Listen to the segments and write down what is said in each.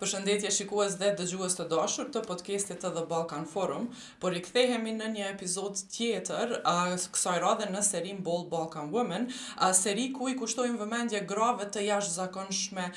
Përshëndetje shikues dhe dëgjues të dashur të podcastit të The Balkan Forum, por rikthehemi në një epizod tjetër kësaj radhe në serin Bold Balkan Women, seri ku i kushtojmë vëmendje grave të jashtëzakonshme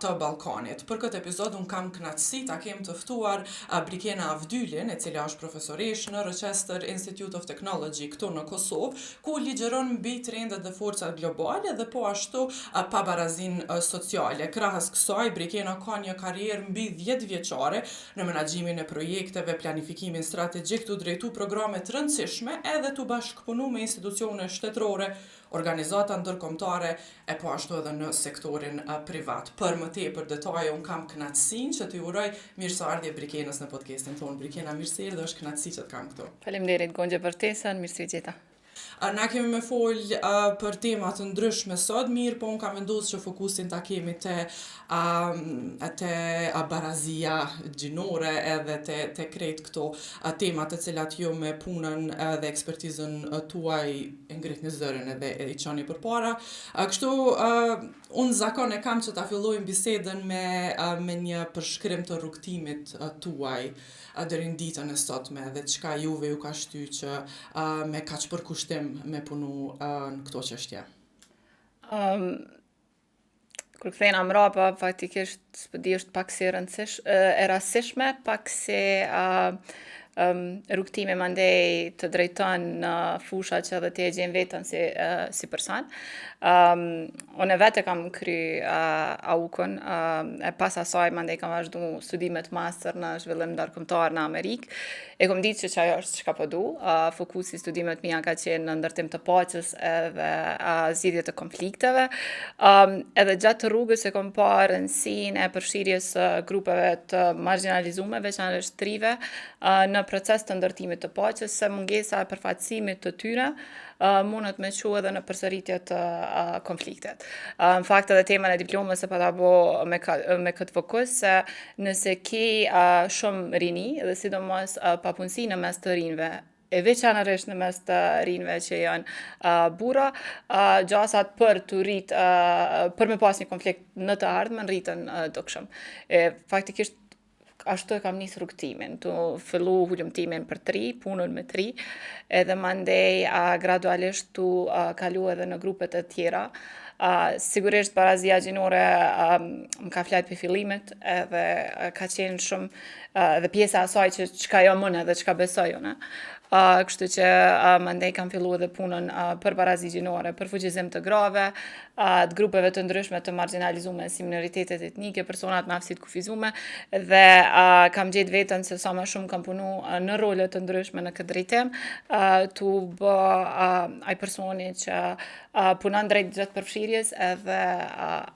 të Ballkanit. Për këtë epizod unë kam kënaqësi ta kem të ftuar Brikena Avdylin, e cila është profesoresh në Rochester Institute of Technology këtu në Kosovë, ku ligjeron mbi trendet dhe forcat globale dhe po ashtu pabarazinë sociale. Krahas kësaj, Brikena ka një karrierë mbi 10 vjeçare në menaxhimin e projekteve, planifikimin strategjik, të drejtu programe të rëndësishme edhe të bashkëpunu me institucione shtetërore, organizata ndërkombëtare e po ashtu edhe në sektorin privat. Për më tepër detaje unë kam kënaqësinë që t'ju uroj mirëseardhje Brikenës në podcastin tonë. Brikena, mirëse dhe është kënaqësi që të kam këtu. Faleminderit Gonxha për ftesën, mirësi gjeta. Na kemi me fol për tema të ndryshme sot, mirë, po unë kam vendosur që fokusin ta kemi te barazia gjinore edhe te krejt këto tema të cilat ju me punën dhe ekspertizën tuaj e ngritni zërin edhe i çoni përpara. Kështu unë zakon e kam që ta fillojmë bisedën me një përshkrim të rrugtimit tuaj deri në ditën e sotme dhe çka juve ju ka shty që me kaq përkushtim me punu në këto çështje. Kur kthehena mrapa, faktikisht s'po është pak si e rastishme, pak si rrugtimi mandej të drejton në fusha që edhe ti e gjen veten si person. Unë vetë kam kry AUK-ën, e pas asaj mandej kam vazhdu studimet master në zhvillim ndërkombëtar në Amerikë. E kom ditë që ajo është çka po du. Fokusi studimet mia ka qenë në ndërtim të paqes edhe zgjidhje të konflikteve. Edhe gjatë rrugës e kom parë rëndësinë e përfshirjes grupeve të marginalizuara, veçanërisht trive, në proces të ndërtimit të paqes, se mungesa e përfaqësimit të tyre mundet me çu edhe në përsëritje të konfliktet. Në fakt edhe temën e diplomës e pata bo me këtë fokus, se nëse ke shumë rini dhe sidomos papunësi në mes të rinjve, e veçanërisht në mes të rinjve që janë burra, gjasat për me pas një konflikt në të ardhmen rritën dukshëm. Faktikisht ashtu e kam nisë rrugtimin, të fillu hulumtimin për 3, punën me 3, edhe mandej gradualisht të kalu edhe në grupet e tjera. Sigurisht barazia gjinore më ka flet për fillimit edhe ka qenë shumë edhe pjesa asaj që çka jo mëne dhe çka besoj unë. Kështu që mandej kam fillu edhe punën për barazi gjinore, për fuqizim të grave, të grupeve të ndryshme të marginalizume si minoritetet etnike, personat me aftësi të kufizume dhe kam gjetë veten se sa më shumë kam punu në role të ndryshme në këtë drejtim, tu bë ai personi që punon drejt gjatë përfshirjes edhe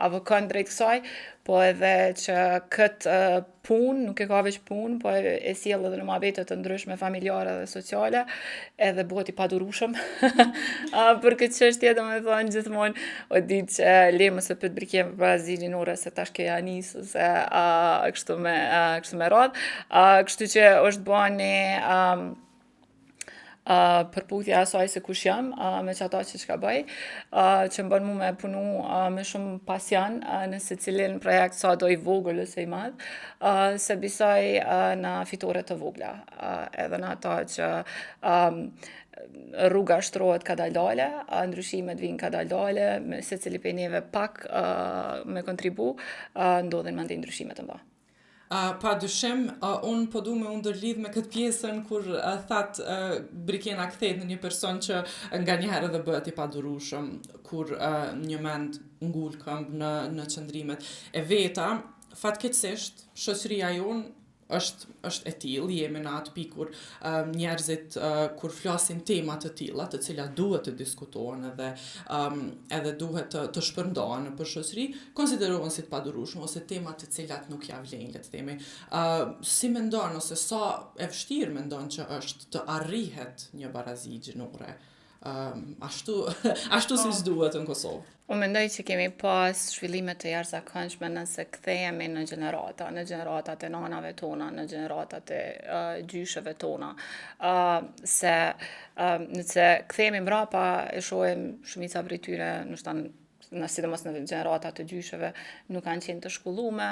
avokon drejt kësaj, po edhe që këtë punë, nuk e ka veç punë, po e sjell edhe në muhabete të ndryshme familjare dhe sociale, edhe bëhet i padurueshëm. Për këtë çështje domethënë gjithmonë o ditë që le mos e pyet Brikjen për barazi gjinore se tash ke ja nisë se kështu me radhë. Kështu që është bani përputhja asaj se kush jam, me çata që çka bëj, që më bën mu me punu me shumë pasion në secilin projekt sa do i vogël ose i madh, se besoj në fitore të vogla, edhe në ata që rruga shtrohet kadalale, ndryshimet vijnë kadalale, me secili prej neve pak me kontribu, ndodhin mandej ndryshime të mëdha. Pa dyshim, unë po du me ndërlidh me këtë pjesën kur that Brikena kthehet në një person që nga njëherë edhe bëhet i padurueshëm, kur një mend ngul këmbë në qëndrimet e veta. Fatkeqësisht, shoqëria jonë është e tillë, jemi në atë pikë kur njerëzit kur flasin tema të tilla, të cilat duhet të diskutohen edhe duhet të shpërndahen nëpër shoqëri, konsiderohen si të padurueshme ose tema të cilat nuk ja vlen, le të themi. Si mendon ose sa e vështirë mendon që është të arrihet një barazi gjinore ashtu siç duhet në Kosovë? Unë mendoj që kemi pas zhvillime të jashtëzakonshme nëse kthehemi në gjeneratat e nanave tona, në gjeneratat e gjysheve tona. Se nëse kthehemi mbrapa e shohim shumica prej tyre ndoshta sidomos në gjenerata të gjysheve, nuk kanë qenë të shkollume,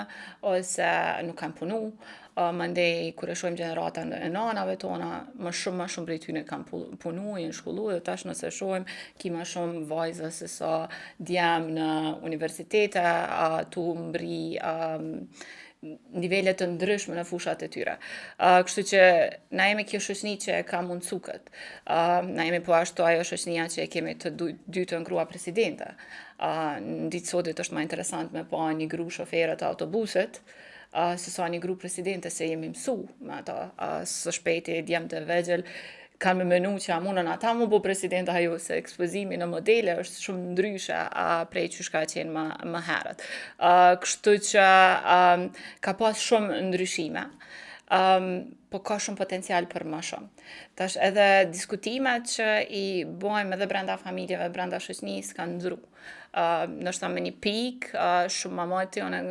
ose nuk kanë punu. Mandej, kur e shohim gjeneratën e nanave tona, më shumë prej tyre kanë punu, janë shkollu, dhe tash nëse shohim, ki më shumë vajza se sa djemë në universitete, tu mbri nivele të ndryshme në fushat e tyre. Kështu që na jemi kjo shoqni që e ka mundësu këtë. Na jemi po ashtu ajo shoqnia që e kemi të dy të ngrua presidente. Në ditë sotit është më interesant me pa një gru shoferët të autobusit, se sa një gru presidente se jemi mësu me ata. Së shpejti djemë të vegjel kanë me menu që a munën ata mu bo president ajo, se ekspozimi në modele është shumë ndryshe prej që shka qenë më herët. Kështu që ka pas shumë ndryshime, po ka shumë potencial për më shumë. Tash edhe diskutimet që i bojmë edhe brenda familjeve, brenda shoqnisë kanë ndru. Nështë me një pikë, shumë mamati, unë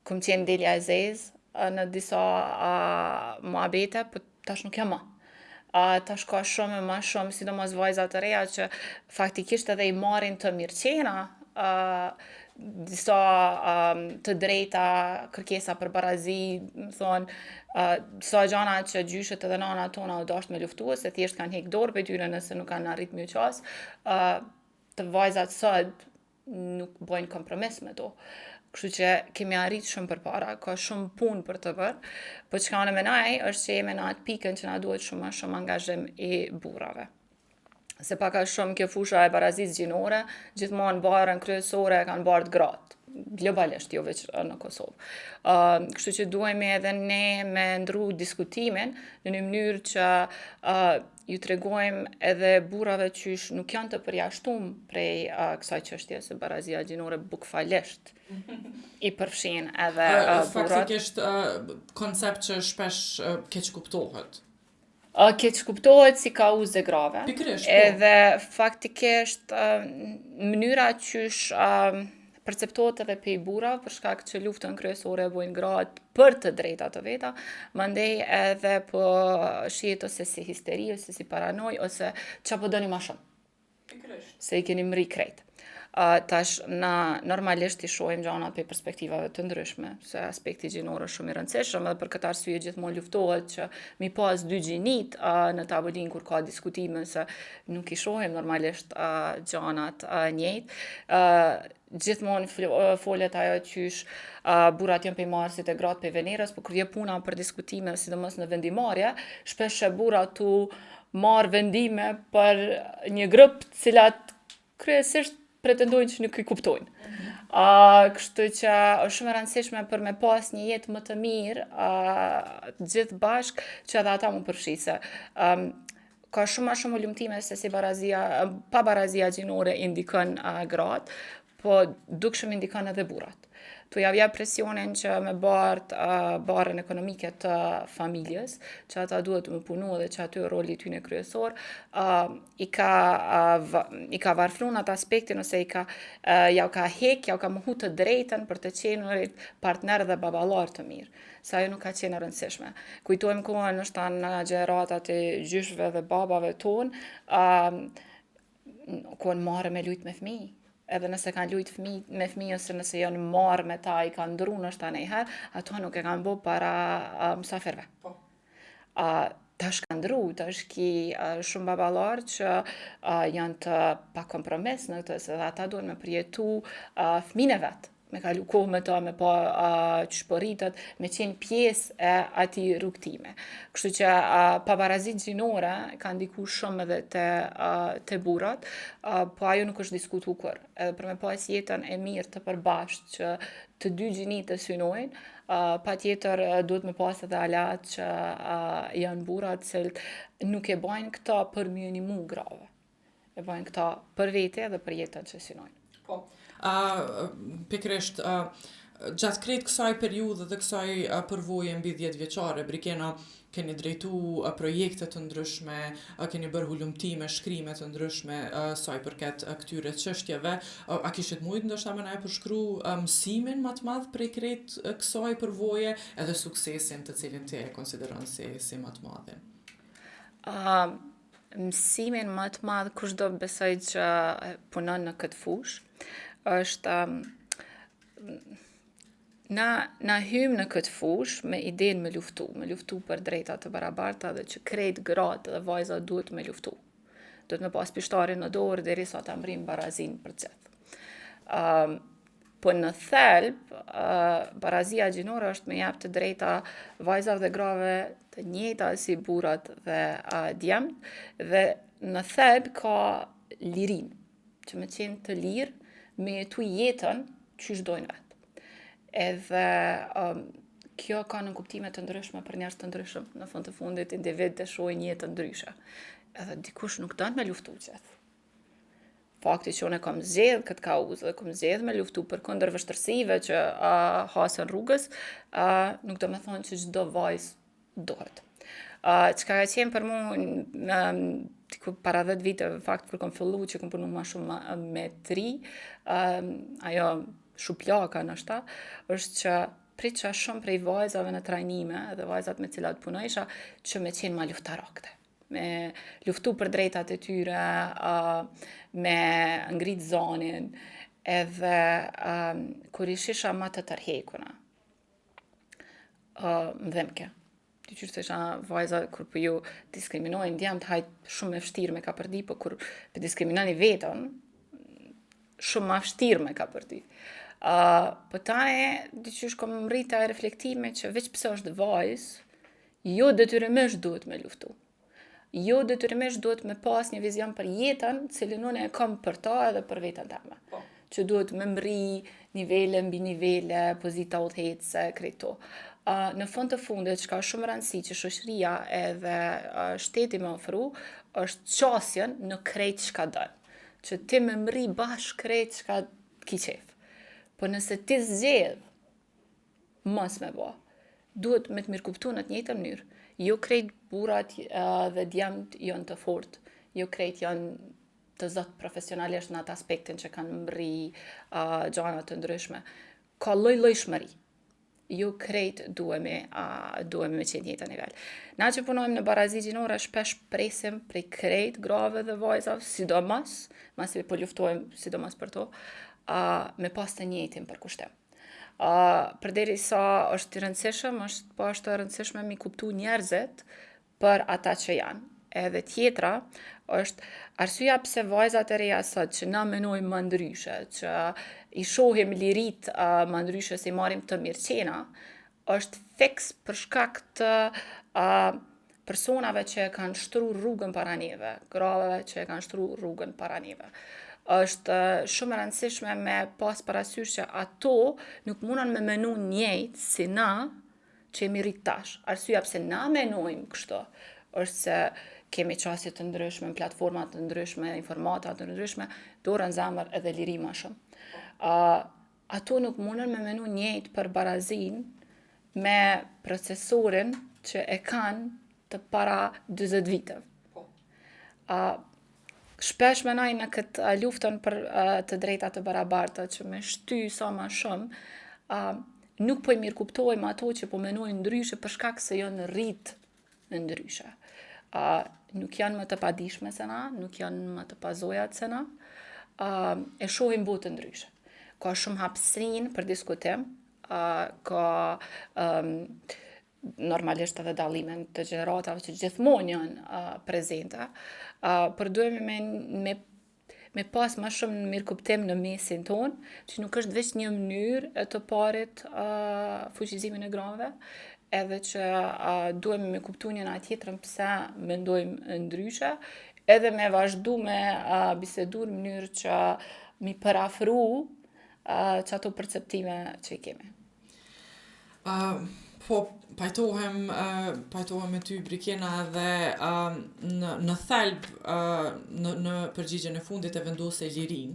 kom qenë delja e zezë në disa muhabete, po tash nuk jam më. Tash ka shumë e ma shumë, sidomos vajzat të reja që faktikisht edhe i marrin të mirëqena, disa të drejta, kërkesa për barazi, më thonë, disa gjana që gjyshet edhe nana tona u dasht me luftu, se thjesht kanë hek dorë për tyre nëse nuk kanë arrit mjë qas, të vajzat sot nuk bojnë kompromis me to. Kështu që kemi arrit shumë përpara, ka shumë punë për të bërë, po çka unë menaj është që jemi në atë pikën që na duhet shumë angazhim i burrave. Se paka shumë kjo fusha e barazisë gjinore, gjithmonë barën kryesore kanë barë gratë, globalisht, jo veç në Kosovë. Kështu që duhemi edhe ne me ndru diskutimin në një mënyrë që ju tregojmë edhe burrave qysh nuk janë të përjashtum prej kësaj çështje se barazia gjinore bukfalisht i përfshin edhe burrat. Faktikisht koncept që shpesh keq kuptohet. Keq kuptohet si kauzë grave. Pikërisht, po. Edhe faktikisht mënyra qysh perceptohet edhe pe i burrave për shkak që luftën kryesore e bojnë gratë për të drejta të veta, mandej edhe po shihet ose si histeri, ose si paranoj, ose qa po doni ma shumë. Pikërisht. Se i keni mri krejt. Tash na normalisht i shohim gjanat për perspektivave të ndryshme, se aspekti gjinor është shumë i rëndësishëm, edhe për këtë arsye gjithmonë luftohet që mi pas dy gjinit në tavolinë kur ka diskutime, se nuk i shohim normalisht gjanat njëjtë. Gjithmonë folet ajo qysh burrat janë pe marsit e gratë pe venerës, po kur vje puna për diskutime, sidomos në vendimarrje, shpesh e burrat tu marr vendime për një grup cilat kryesisht pretendojnë që nuk i kuptojnë. Kështu që është shumë e rëndësishme për me pas një jetë më të mirë, gjithë bashk që edhe ata mu përfshise. Ka shumë ulumtime se si pa barazia gjinore indikon gratë, po dukshëm indikon edhe burrat. Tu javja presionin që me barën ekonomike të familjes, që ata duhet të më punu dhe që aty roli tyne kryesor, i ka varfru në atë aspektin, ose jau ka muhu të drejten për të qenurit partner dhe babalar të mirë. Sa ajo nuk ka qenë e rëndësishme. Kujtojmë kohën është në gjeneratat e gjyshve dhe babave tonë, kohën marrë me lujt me fëmijë. Edhe nëse kanë lujt me fëmijë, ose nëse janë marrë me ta, i kanë ndru nështë nejherë, ato nuk e kanë bo para msafirve. Tash kanë ndru, tash ki shumë babalar që janë të pa kompromis në këtë, se dhe ata duhet me përjetu fëmijën e vetë, me kalu kohë me ta, me pa që shpëritët, me qenë pjesë e ati rrugtime. Kështu që pabarazit gjinore kanë ndiku shumë edhe te burrat, po ajo nuk është diskutu kur. Edhe për me pas jetën e mirë të përbashkët që të dy gjinit të synojnë, pa tjetër duhet me pas edhe alat që janë burrat cilët nuk e bajnë këta për mjënimu grave. E bajnë këta për vete dhe për jetën që synojnë. Po. Pikërisht, gjatë krejt kësaj periudhe dhe kësaj përvoje mbi 10 vjeçare, Brikena keni drejtu projekte të ndryshme, keni bërë hulumtime, shkrime të ndryshme saj përket këtyre çështjeve. A kishit mujt ndoshta më na e përshkru mësimin më të madh prej krejt kësaj përvoje edhe suksesin të cilin ti e konsideron si më të madhin? Mësimin më të madh kushdo besoj që punon në këtë fushë është na hym në këtë fushë me idenë me luftu për drejta të barabarta dhe që krejt gratë dhe vajzat duhet me luftu. Duhet me pas pishtarin në dorë derisa ta mbrim barazin për qeth. Po në thelb, barazia gjinore është me jep të drejta vajzave dhe grave të njëjta si burrat dhe djemt, dhe në thelb ka lirin, që me qenë të lirë me jetu jetën qysh dojnë vetë. Edhe kjo ka në kuptime të ndryshme për njerëz të ndryshëm. Në fund të fundit individ të shohin jetë ndryshe. Edhe dikush nuk don me luftu qeth. Fakti që unë kam zgjedh këtë kauzë dhe kam zgjedh me luftu përkundër vështirësive që hasën rrugës, nuk do me thonë që çdo vajzë dohet. Çka ka qenë për mua para 10 viteve, fakt kur kam fillu që kam punu ma shumë me tri, ajo shuplaka nështa, është që pritësha shumë prej vajzave në trajnime dhe vajzat me cilat punojsha që me qenë ma luftarakte. Me luftu për drejtat e tyre, me ngrit zonin, edhe kur ishisha ma të tërhekuna. Më dhemke. Ty qyrë të isha vajza, kur për ju diskriminojnë djemt, hajtë shumë e vështirë me ka përdi, po kur për diskriminoni vetën, shumë ma vështirë me ka përdi. Po tani, dyqysh kom rrita e reflektime që veç pse është vajzë, jo detyrimisht duhet me luftu. Jo detyrimisht duhet me pas një vizion për jetën, cilin unë e kam për ta edhe për vetën teme. Që duhet me mri nivele mbi nivele, pozita udhëhecse, krejto. Në fund të fundit, që ka shumë rëndësi që shoqëria edhe shteti me ofru, është qasjen në krejt çka dënë. Që ti me mri bashkë krejt çka ki qef. Po nëse ti zgjedh mos me ba, duhet me të mirë kuptu në të njëjtën mënyrë. Jo krejt burrat dhe djemt janë të fortë, jo krejt janë të zot profesionalisht në atë aspektin që kanë mri gjana të ndryshme. Ka lloj-llojshmëri. Jo krejt duhemi me qenë njëjtë nivel. Na që punojmë në barazi gjinore, shpesh presim prej krejt grave dhe vajzave, sidomos, masi po luftojmë sidomos për to, me pas të njëjtin për kushtim. Përderi sa është i rëndësishëm, po është e rëndësishme mi kuptu njerëzit për ata që janë. Edhe tjetra është arsyeja pse vajzat e reja sot që na menojmë më ndryshe, që i shohim lirit më ndryshe si marim të mirëqena, është fiks për shkak të personave që e kanë shtru rrugën para neve, graveve që e kanë shtru rrugën para neve. Është shumë e rëndësishme me pas parasysh që ato nuk mundon me menu njëjtë si na që jemi rrit tash. Arsyeja pse na menojmë kështu është se kemi qasje të ndryshme, platforma të ndryshme, informata të ndryshme, dorën zemër edhe liri ma shumë. Ato nuk mundon me menu njëjtë për barazin me procesorin që e kanë të para 20 viteve. Shpesh menoj në këtë luftën për të drejta të barabarta që me shty sa ma shumë, nuk po i mirë kuptojmë ato që po menojnë ndryshe për shkak se janë rrit ndryshe. Nuk janë më të padishme se na, nuk janë më të pazojat se na, e shohim botë ndryshe. Ka shumë hapësinë për diskutim, ka normalisht edhe dallimen të gjeneratave që gjithmonë janë prezente, por duhemi me pas ma shumë në mirë kuptim në mesin tonë, që nuk është veç një mënyrë e të parit fuqizimin e grave, edhe që duhemi me kuptu njëna tjetrën pse mendojmë ndryshe, edhe me vazhdu me bisedu në mënyrë që mi parafru që ato perceptime që i kemi. Po, pajtohem me ty Brikena dhe në thelb në përgjigjen e fundit e vendose lirin,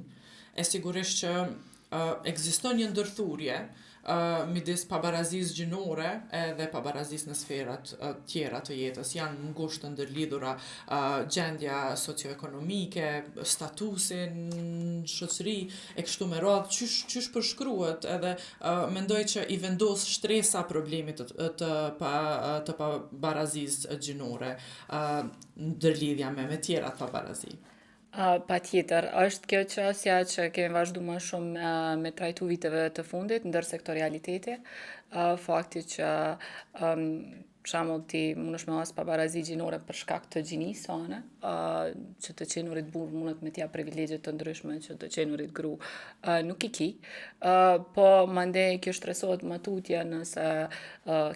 e sigurisht që ekziston një ndërthurje midis pabarazisë gjinore edhe pabarazisë në sferat tjera të jetës. Janë ngushtë të ndërlidhura gjendja socioekonomike, statusin në shoqëri, e kështu me radhë, qysh përshkruhet edhe mendoj që i vendos shtresa problemit të pabarazisë gjinore ndërlidhja me tjera pabarazi. Patjetër, është kjo çështja që kemi vazhdu më shumë me trajtu viteve të fundit, ndërsektorialiteti, fakti që për shembull ti mundesh me pas pabarazi gjinore për shkak të gjinisë sane, që të qenurit burr mundet me t'ia privilegje të ndryshme që të qenurit gru nuk i ki, po mandej kjo shtresohet më tutje nëse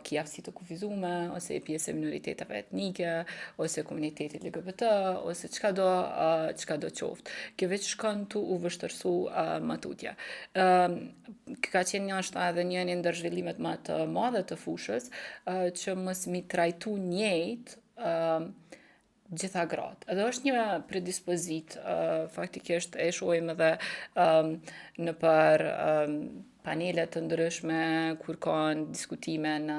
ki aftësi të kufizume, ose je pjesë e minoriteteve etnike, ose komunitetit LGBT, ose çka do qoftë. Kjo veç shkon tu u vështërsu më tutje. Ka qenë njoshta edhe një ndër zhvillimet më të madhe të fushës, që mos mi trajtu njëjtë gjitha gratë. Edhe është një predispozit, faktikisht e shohim edhe nëpër panele të ndryshme kur kanë diskutime në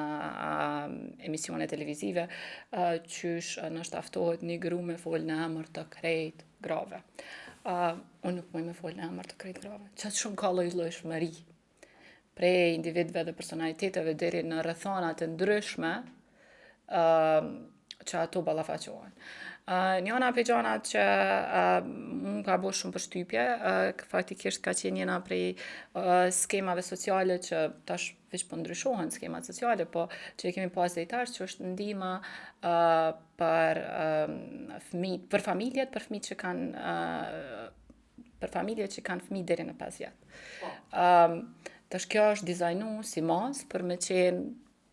emisione televizive, qysh nështë aftohet një gru me fol në emër të krejt grave. Unë nuk muj me fol në emër të krejt grave. Qatë shumë ka lloj-llojshmëri prej individëve dhe personaliteteve deri në rrethana të ndryshme që ato ballafaqohen. Njëna prej gjanat që më ka bo shumë përshtypje, faktikisht ka qenë njëna prej skemave sociale që tash veç po ndryshohen skemat sociale, po që e kemi pas dhejtash që është ndihma për fëmijët, për familjet, për fëmijët që kanë për familjet që kanë fëmijë deri në 5 vjet. Tash kjo është dizajnu si mas për me qenë,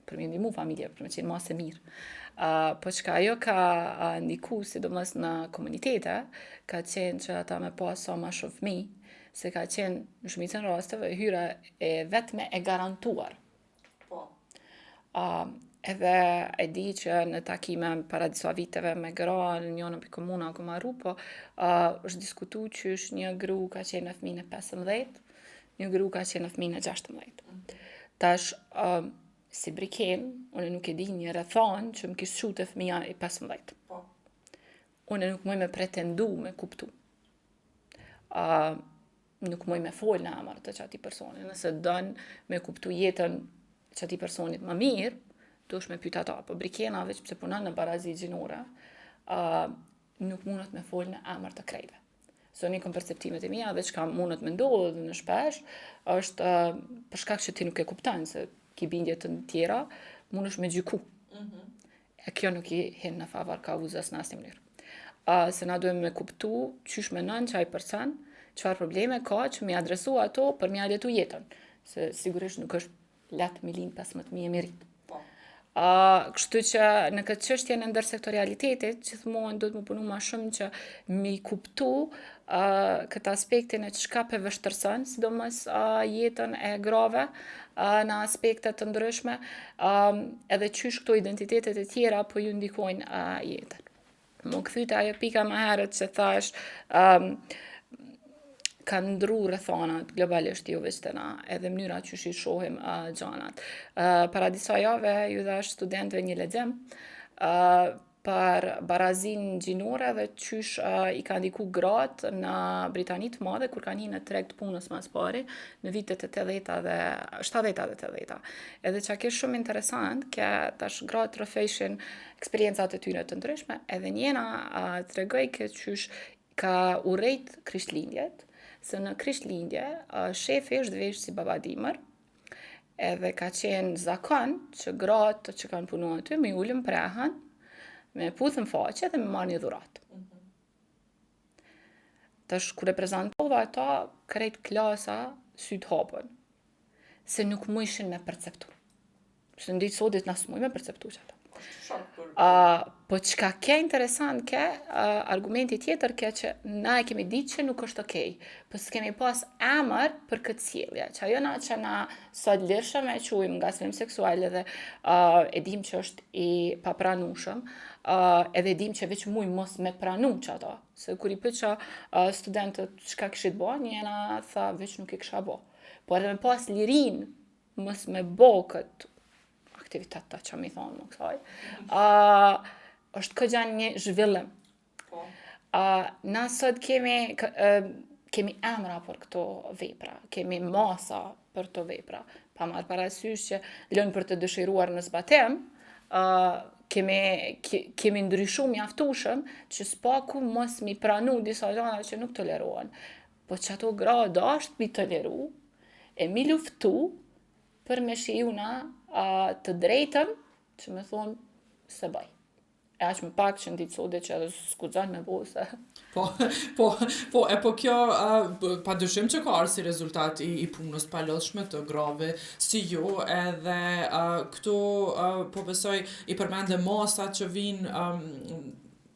për me ndihmu familje, për me qenë mas e mirë. Po çka ajo ka ndiku, sidomos në komunitete, ka qenë që ata me pas sa ma shumë fëmijë, se ka qenë në shumicën e rasteve hyra e vetme e garantuar. Po. Edhe e di që në takime para disa viteve me gra në njënën për komuna ku marru, po është diskutu qysh një gru ka qenë në fëmijën e 15, një gru ka qenë në fëmijën e 16. Tash, si briken, unë nuk e di një rrethon që më kishte shu te fëmija e 15. Po. Unë nuk muj me pretendu me kuptu. Nuk muj me fol në emër të qati personi. Nëse don me kuptu jetën qati personit më mirë, duhesh me pyet ata. Po brikena veç pse punon në barazi gjinore, nuk mundet me fol në emër të krejve. So një kom perceptimet e mia dhe çka mundet me ndodhë në shpesh, është për shkak që ti nuk e kupton se ki bindje të tjera, mundesh me gjyku. E kjo nuk i hin në favor kauzës në asnjë mënyrë. Se na duhem me kuptu qysh menon qaj person, çfarë probleme ka që mi adresu ato për mi letu jetën. Se sigurisht nuk është letë mi lind 15.000 e merit. Kështu që në këtë çështje në ndërsektorialitetit, gjithmonë duhet më punu ma shumë që mi kuptu këtë aspektin e çka pe vështërson, sidomos jetën e grave në aspekte të ndryshme, edhe qysh këto identitetet e tjera po ju ndikojnë jetën. Më kthyte ajo pika më herët që thash, ka ndru rrethanat globalisht jo veç të na, edhe mënyra qysh i shohim gjanat. Para disa jave ju dhash studentëve një lexim për barazin gjinore dhe qysh i ka ndiku gratë në Britani të Madhe kur kanë në treg të punës mas pari në vitet e 80 dhe 70 dhe 80. Edhe që ke shumë interesant, ke tash gratë rrëfejshin eksperiencat e tyre të ndryshme, edhe njena tregoj ke qysh ka urrejt Krishtlindjet, se në Krishtlindje shefi është vesh si babadimër, edhe ka qenë zakon që gratë që kanë punu aty me ulën prehën, me puthën faqe dhe me marrë një dhuratë. Tash kur reprezentova ata, krejt klasa sytë hapën, se nuk mujshin me perceptu. Se në ditë sotit nas muj me perceptu që ata. Po çka ke interesant ke, argumenti tjetër ke që na e kemi ditë që nuk është okej, po s'kemi pas emër për këtë sjellje. Që ajo na që na sot lirshëm e quajmë ngasmim seksual edhe e dim që është i papranueshëm, edhe dim që veç muj mos me pranu që ato. Se kur i pyetja studentët çka kishit bo, njëna tha veç nuk i kisha bo. Po edhe me pas lirin mos me bo këtë aktivitet ta që mi thonë më kësaj, është këgjan një zhvillim. Na sot kemi emra për këto vepra, kemi masa për këto vepra, pa marrë parasysh që lënë për të dëshiruar në zbatim, kemi ndryshu mjaftueshëm që s'paku mos mi pranu disa gjëra që nuk tolerohen. Po që ato gra dasht mi toleru, e mi luftu për me shijuna të drejtën që me thonë se bëj. E aq më pak që nditë sode që edhe s'kuxon me bo se... Po kjo pa dyshim që ka arë si rezultat i punës palodhshme të grave si ju, edhe këtu po besoj i përmende masat që vinë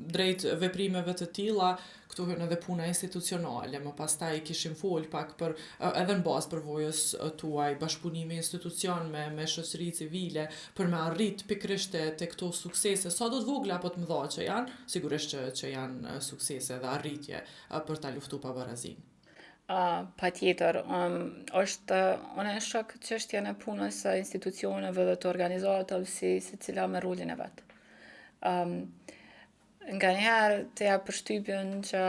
drejt veprimeve të tilla, këtu hyn edhe puna institucionale, më pastaj kishim fol pak për edhe në bazë përvojës tuaj, bashkëpunimi institucion me shoqëri civile për me arrit pikërisht te këto suksese, sa do të vogla apo të mëdha që janë, sigurisht që janë suksese dhe arritje për ta luftuar pabarazinë. Patjetër, unë e shoh çështjen e punës së institucioneve dhe të organizatave si cila me rolin e vet. Nga njerë të ja përshtypjen që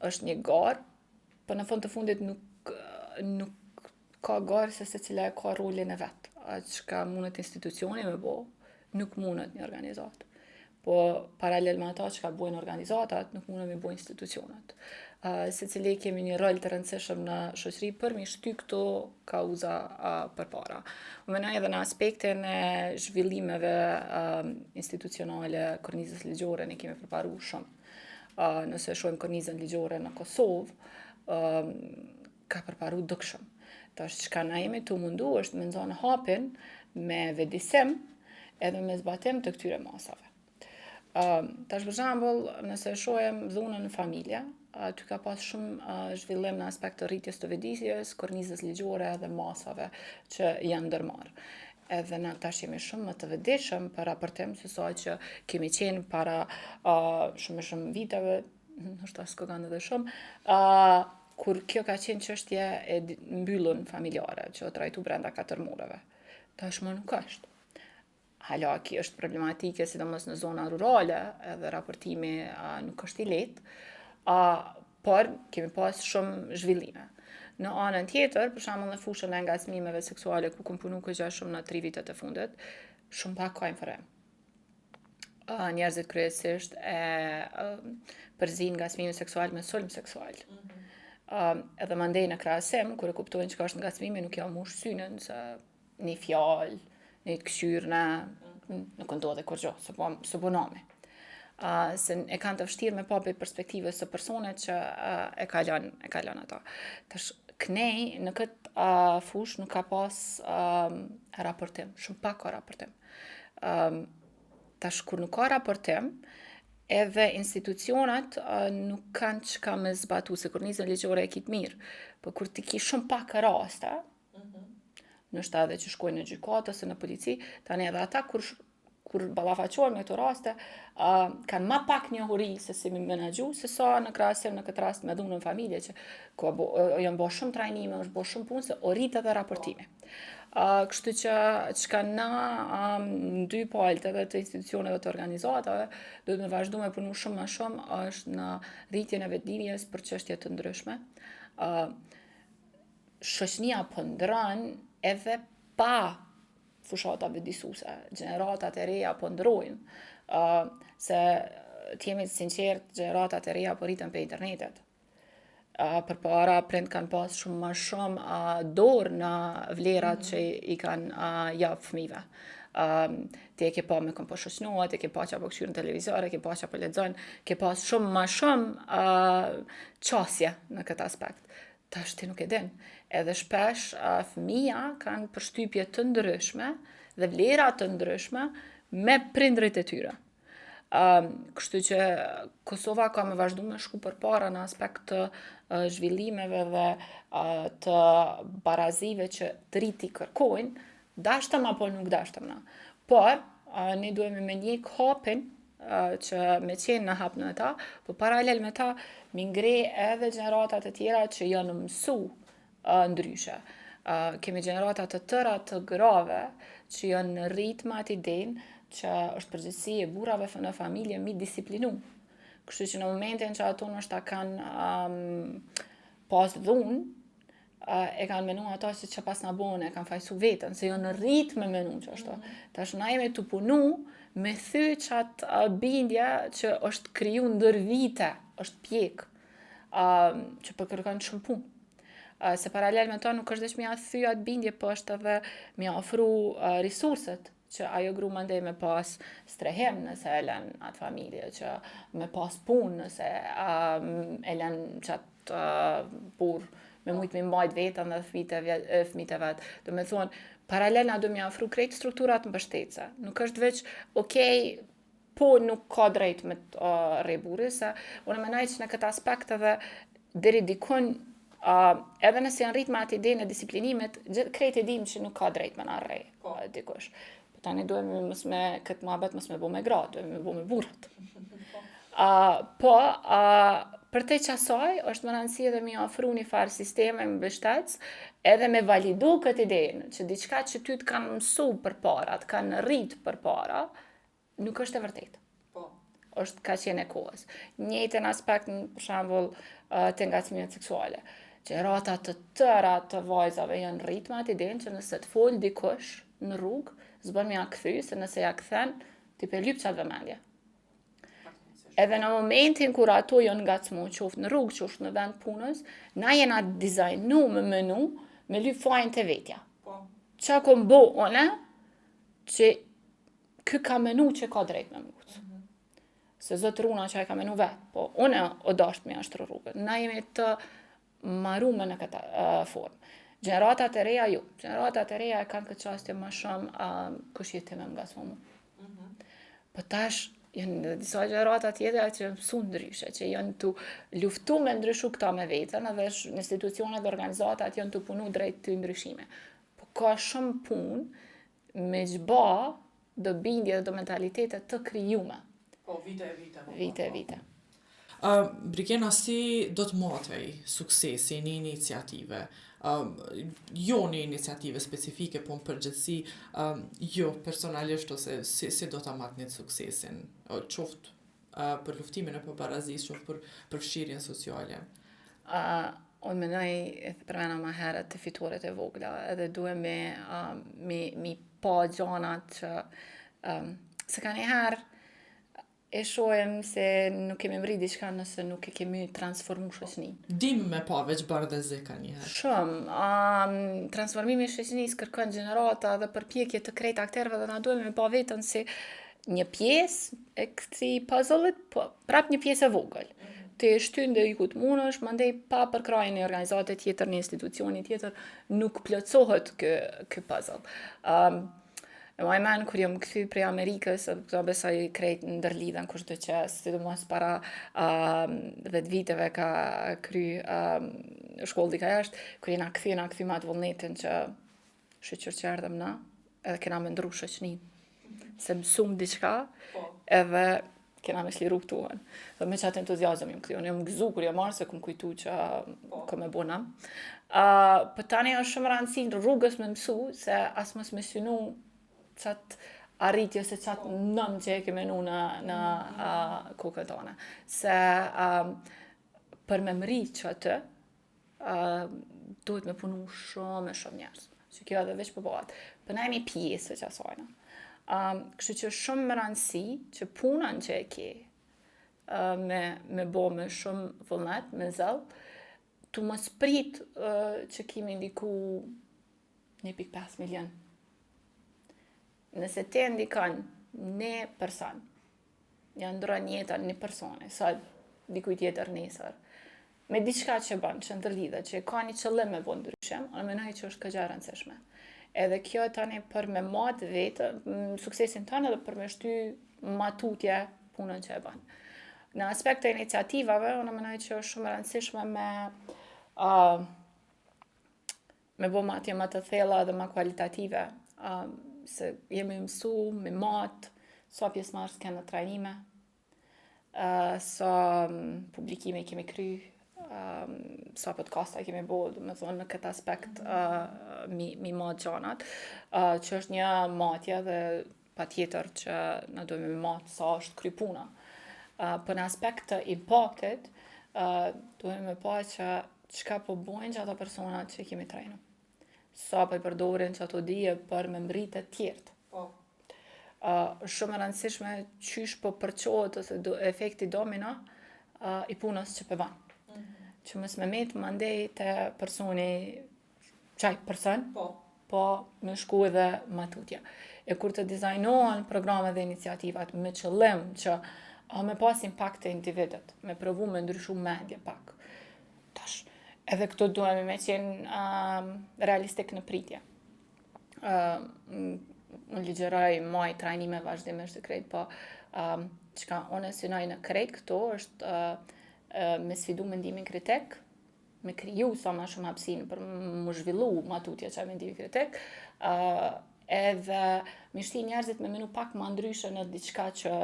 është një garë, po në fund të fundit nuk ka garë se secila e ka rolin e vet. Atë çka mundet institucioni me bo, nuk mundet një organizatë. Po paralel me ata çka bojnë organizatat, nuk mundet me bo institucionat. Secili kemi një rol të rëndësishëm në shoqëri për mi shty këto kauza përpara. Unë mendoj edhe në aspektin e zhvillimeve institucionale, kornizës ligjore ne kemi përparu shumë. Nëse shohim kornizën ligjore në Kosovë, ka përparu dukshëm. Tash çka na jemi tu mundu është me nxanë hapin me vedisim edhe me zbatim të këtyre masave. Tash për shembull, nëse shohim dhunën në familje, aty ka pas shumë zhvillim në aspekt të rritjes të vëdisjes, kornizës ligjore dhe masave që janë ndërmarrë. Edhe na tash jemi shumë më të vëdishëm për raportim se sa që kemi qenë para shumë viteve, ndoshta s'ka kanë edhe shumë, kur kjo ka qenë çështje e mbyllur familjare, që o trajtu brenda 4 mureve. Tashmë nuk është. Halaki është problematike, sidomos në zona rurale, edhe raportimi nuk është i lehtë, por kemi pas shumë zhvillime. Në anën tjetër, për shembull në fushën e ngacmimeve seksuale ku kam punu këgja shumë në 3 vitet e fundit, shumë pak ka informim. Njerëzit kryesisht përzin ngacmimin seksual me sulm seksual. Edhe mandej në krahasim, kur e kuptojnë çka është ngacmimi, nuk ja mush synën se një fjalë, një të këshyrna, nuk ndodhe kur gjë, së po nami. Se e kanë të vështirë me pa për perspektivës së personit që e kalon ato. Tash knej në këtë fush nuk ka pas raportim, shumë pak ka raportim. Tash kur nuk ka raportim, edhe institucionat nuk kanë çka me zbatu, se kornizën ligjore e kitë mirë, por kur ti ki shumë pak raste, nështë edhe që shkojnë në gjykatë ose në polici, tani edhe ata kur ballafaqohen me këto raste, kanë ma pak njohuri se si mi menaxhu, se sa në krahasim në këtë rast me dhunën në familje, që janë bo shumë trajnime, është bo shumë punë, se o rrit edhe raportimi. Kështu që çka na në dy palët edhe të institucioneve të organizatave, do të me vazhdu me punu shumë më shumë, është në rritjen e vetëdijës për çështje të ndryshme. Shoqënia po ndron edhe pa fushata vëdisuse, gjeneratat e reja po ndrojnë, se t'jemi sinqert, gjeneratat e reja po rritën për internetet. Përpara prind kanë pas shumë më shumë dorë në vlerat që i kanë jap fëmijëve. Ti e ke pa me kom po shoqënohet, ti e ke pa që po këshyrë në televizor, e ke pa që po lexojnë, ke pas shumë më shumë qasje në këtë aspekt. Tash ti nuk e din. Edhe shpesh fëmija kanë përshtypje të ndryshme dhe vlera të ndryshme me prindrit e tyre. Kështu që Kosova ka me vazhdu me shku përpara në aspekt të zhvillimeve dhe të barazive që të riti kërkojnë, dashtëm apo nuk dashtëm na. Por, ne duhemi me njek hapin që me qenë në hap në ta, po paralel me ta, mi ngre edhe gjeneratat e tjera që janë mësu ndryshe. Kemi gjeneratat të tëra të grave që janë në ritmat i denë që është përgjithësi e burrave në familje mi disiplinu. Kështu që në momentin që ato nështë ta kanë pas dhunë, e kanë menu ata se që pas na bone, e kanë fajsu vetën, se jo në rrit me menu që ashtu. Tash na jemi të punu me thy qatë bindja që është kriju ndër vite, është pjek, që përkërkon shumë punë. Se paralel me ta nuk është veç mja thy atë bindje, po është edhe mja ofru resurset që ajo gru mandej me pas strehem nëse e len atë familje, që me pas punë nëse e len qatë pur me mujtë me mbajt vetën dhe fmit e vetë. Do me thonë, paralel na do mja ofru krejt strukturat mbështetëse. Nuk është veç, po nuk ka drejt me rre burri, se unë menaj që në këtë aspekt edhe deri dikun edhe nëse janë rrit me atë ide në disiplinimit, krejt e dim që nuk ka drejt me na rre dikush. Tani duhemi këtë muhabet mos me bo me gra, duhemi me bo me burrat. Për te qasaj, është më rëndësi edhe mi ofru një farë sisteme më mbështetës, edhe me validu këtë idejnë, që diçka që ty të kanë mësu për para, të kanë rrit për para, nuk është e vërtetë. Është ka qenë e kohës. Njëjtën aspekt, për shembull, të ngacmimet seksuale. Gjerata të tëra të vajzave janë rrit me atë idenë që nëse të fol dikush në rrugë, zbën me ja kthy, se nëse ja kthen, ti pe lyp qatë vëmendje. Edhe në momentin kur ato janë ngacmu, qoftë në rrugë, qoftë në vend punës, na jena dizajnu me menu, me lyp fajin të vetja. Qa kom bo one, që kë ka menu që ka drejt me mluc. Se zotë runa që e ka menu vetë, po une o dasht me ashtru rrugët. Na jemi të marume në këta formë. Gjeneratat e reja jo. Gjeneratat e reja e kanë këtë qastje më shumë kush jetime nga s'mo mu. Po tash, janë disa gjenerata tjetëra që mësu ndryshe, që janë të luftu me ndryshu këta me vetën, edhe institucionet dhe organizatat janë të punu drejt të ndryshime. Po ka shumë punë me gjba do bindje dhe do mentalitetet të krijume. Po, vite e vite. Vite e vite. Brigena, si do të matej suksesi një iniciative? Jo një iniciative specifike, po në përgjithësi, jo personalisht ose si do të matë një suksesin, qoftë për luftimin e pabarazisë, qoftë për përfshirjen sociale. Unë menoj e përmena ma herët të fituaret e vogla, edhe duhem me pa gjanat që se ka një herë e shohem se nuk kemi mri diçka nëse nuk e kemi transformu shoqërinë. Dim me pa veç bardhëzi ka një herë. Shumë. Transformimi i shoqërisë kërkon gjenerata dhe përpjekje të krejt akterëve dhe na duhet me pa vetën si një pjesë e këtij puzzle-it, po prap një pjesë e vogël. Të shtyn dhe ku të munësh, mandej pa përkrajën e organizate tjetër, në institucioni tjetër, nuk plotësohet ky puzzle. E ma men, kur jam këthy prej Amerikës, këto besoj krejt në ndërlidhen kushdo që, sidomos para 10 viteve ka kry shkollë dika jashtë, kur jena këthy me atë vullnetin që shqyqër që erdhem na, edhe kena me ndru shoqnin. Se mësum diçka, edhe kena me shliru këtuhen. Dhe me qatë entuziazëm jam këthy, unë jam gëzu kur jam marrë se këm kujtu që kom e bona. Për tani është shumë rëndësi në rrugës me mësu, se as mos me synu qatë arritje ose qatë nëmë që e keme nu në kokën tone. Se për me mri që atë, duhet me punu shumë njerëz. Që kjo edhe veç përbohat. Për na jemi pjesë që asajna. Kështu që shumë më rëndësi që punën që e ke me bo me shumë vullnet, me zell, tu mos prit që kemi ndiku 1.5 milion. Nëse te ndikon një person, janë ndron jetën një personi, sa dikuj tjetër nesër, me diçka që bën, që ndërlidhet, që ka një qëllim me bo ndryshim, unë menoj që është këgja rëndësishme. Edhe kjo tani për me matë vetë, suksesin tënë edhe për me shty matutje punën që e bën. Në aspekt të iniciativave, unë menoj që është shumë rëndësishme me bo matje më të thella dhe më kualitative, se jemi mësu me matë, sa pjesëmarrës kënë në trajnime, sa publikime kemi kry, sa podcasta kemi bo, me thonë në këtë aspekt mi matë gjanat, që është një matje dhe pa tjetër që në dojmë me matë sa është kry puna. Për në aspekt të impaktit, dojmë me pa që çka po bojnë që ato personat që kemi trajnu. Sa po i përdorin që ato dije për me mbritë të tjertë. Po. Është shumë e rëndësishme qysh po përqohet ose efekti domino i punës që pëvan. Që mos me met mandej të personi qaj person, po me shku edhe ma tutje. E kur të dizajnohen programet dhe iniciativat me qëllim që me pas impact të individet, me provu me ndryshu mendje pak. Tash, edhe këto duhemi me qenë realistik në pritje. Unë ligjeroj maj trajnime vazhdimisht të krejt, po çka unë synoj në krejt këto është me sfidu mendimin kritik, me kriju sa ma shumë hapësinë për më zhvillu ma tutje që mendimin kritik, edhe me shti njerëzit me menu pak ma ndryshe në diçka që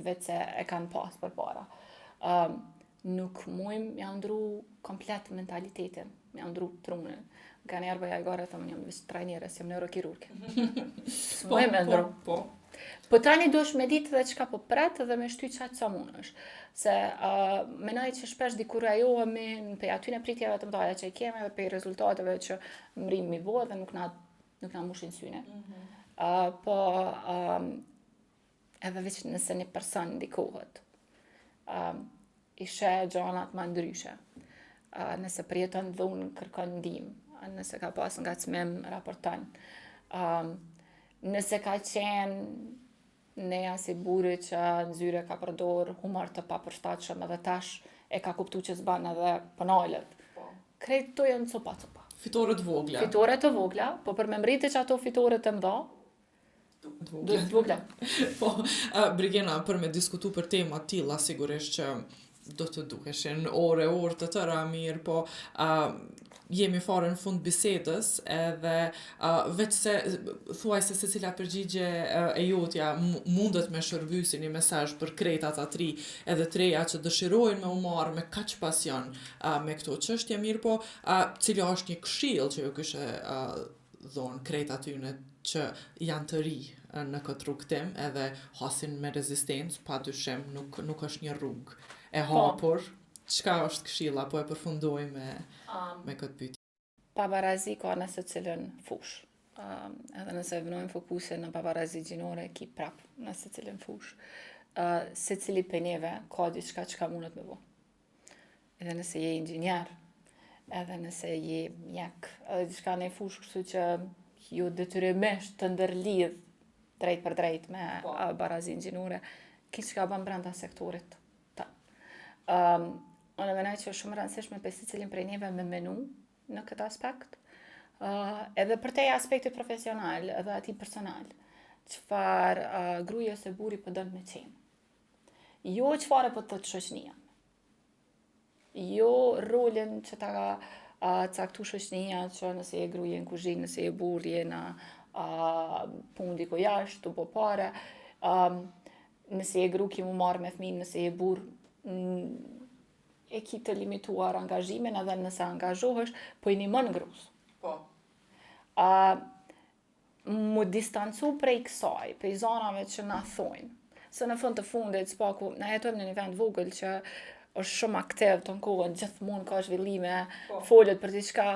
vetë se e kanë pas për para. Nuk mujmë ja ndru komplet mentalitetin, ja ndru trunën. Ka njerë bëja i gore, thëmë jam vështë trajnjeres, jam neurokirurg. Mujmë e ndru. Po tani duesh me ditë dhe qka po pret dhe me shty qatë sa munësh. Se menaj që shpesh dikur ajohemi për aty në pritjeve të mdoja që i keme dhe për rezultateve që mrim mi bo dhe nuk na mushin syne. Po edhe veç nëse një person ndikohet, ishe gjanat ma ndryshe. Nëse përjetën dhunë kërkon ndim, nëse ka pas ngacmim raporton. Nëse ka qenë neja si buri që në zyre ka përdor humor të papërshtatshëm edhe tash e ka kuptu që s'ban edhe pënalët. Krejt të jenë copa. Fitore të vogla. Fitore të vogla, po për me mbriti që ato fitore të mda, duhet të vogla. Po, Brigena, për me diskutu për tema tilla, sigurisht që do të duheshin ore të tëra mirë, po jemi fare në fund bisedës edhe veç se thuaj se secila përgjigje e jotja mundet me shërby si një mesazh për krejt ata tri edhe treja që dëshirojnë me u marrë me kaq pasion me këto çështje mirë, po cila është një këshill që ju kishe dhonë krejt atyne që janë të ri në këtë rrugtim edhe hasin me rezistencë, pa dyshim nuk është një rrugë e hapur. Çka është këshilla, po e përfundoj me këtë pyetje. Pabarazi ka në se cilën fush. Edhe nëse vënojmë fokusin në pabarazi gjinore, ki prap në se cilën fush. Se cili për neve ka diçka që mundet me bo. Edhe nëse je inxinjer, edhe nëse je mjek, edhe diçka në fush kështu që ju detyrimisht të ndërlidh drejt për drejt me barazin gjinore, ki që ka bën brenda sektorit. Unë menoj që është shumë rëndësishme për si cilin prej neve me menu në këtë aspekt, edhe për te aspektit profesional edhe ati personal, qëfar gruja se buri për dënë me qenë. Jo qëfar e për të shoqënia. Jo rolin që ta caktu shoqënia që nëse e gruja në kuzhinë, nëse e burje në punë diko jashtë, të po pare, nëse e gru ki mu marrë me fëmin, nëse e burë e ki të limituar angazhimin edhe nëse angazhohesh, po i nimën grus. Po. Mu distancu prej kësaj, prej zonave që na thojnë. Se në fund të fundit, s'paku, na jetojmë në një vend vogël që është shumë aktiv të në kohën, gjithmonë ka zhvillime, folët për diçka,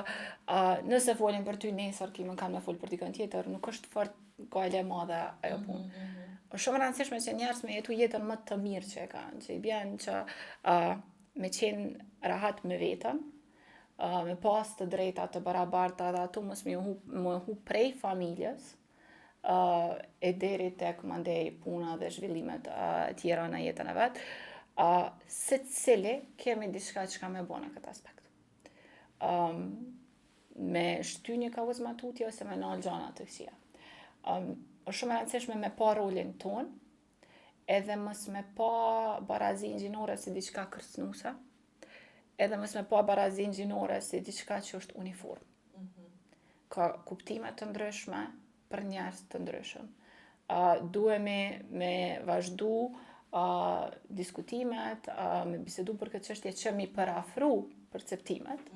nëse folin për ty nesër, ki më kanë me folë për dikën tjetër, nuk është fort gale madhe ajo punë. Është shumë rëndësishme që njerëz me jetu jetën më të mirë që e kanë, që i bjen që me qenë rahat me vetën, me pas të drejta të barabarta dhe ato mos me hu prej familjes, e deri tek mandej puna dhe zhvillimet tjera në jetën e vetë, se cili kemi diçka që ka me bo në këtë aspekt. Me shty një kavuz tutje ose me nalë gjana të kësia. Është shumë rëndësishme me pa rolin ton, edhe mos me pa barazin gjinore si diçka kërcnuese, edhe mos me pa barazin gjinore si diçka që është uniform. Ka kuptime të ndryshme për njerëz të ndryshëm. Duhemi me vazhdu diskutimet, me bisedu për këtë çështje që mi përafru perceptimet,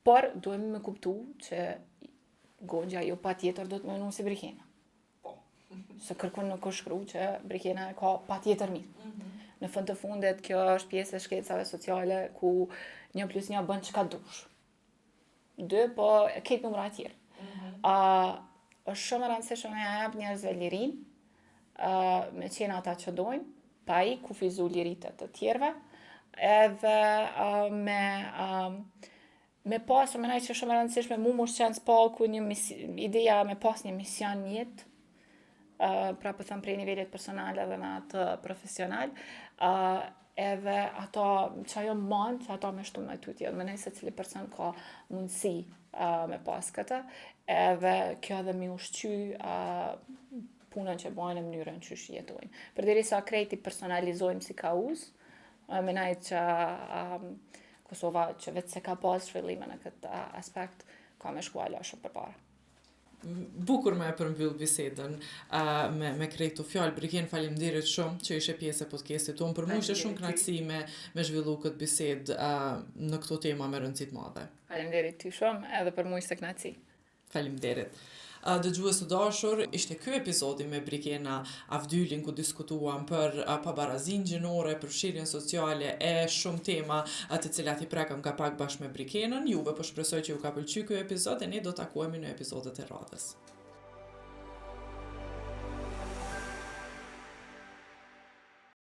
por duhemi me kuptu që Gonxha jo pa tjetër do të menu si Brikena. Se kërkun nuk është shkru që Brikena e ka pa tjetër mirë. Në fund të fundit, kjo është pjesë e shkencave sociale ku 1+1 bën çka dush. 2, po këtë numra të tjerë. Është shumë e rëndësishme me ja jap njerëzve lirinë, me qenë ata që dojnë, pa i kufizu liritë të tjerëve, edhe me pas, menaj që shumë e rëndësishme mu më shqenë spaku ideja me pas një mision jetë, pra po thëmë prej nivelit personal edhe në atë profesional, edhe ato që ajo mund, që ato me shtu me tutje, menaj se cili person ka mundësi me pas këtë, edhe kjo edhe mi ushqy punën që bojnë në mënyrën që jetojnë. Përderisa krejt i personalizojmë si kauz, menaj që Kosova që vetë se ka pas zhvillime në këtë aspekt, ka me shkuala shumë përpara. Bukur me e përmbyll bisedën me krejt të fjallë, Briken faleminderit shumë që ishe pjesë e podcastit tonë, për mu ishte shumë kënaqësi me zhvillu këtë bisedë në këto tema me rëndësit madhe. Faleminderit ty shumë, edhe për mu ishte kënaqësi. Faleminderit. Dëgjues të dashur, ishte ky epizodi me Brikena Avdylin ku diskutuam për pabarazinë gjinore, për fshirjen sociale e shumë tema të cilat i prekëm ka pak bashkë me Brikenën. Juve po shpresoj që ju ka pëlqyer ky epizod e ne do takohemi në epizodet e radhës.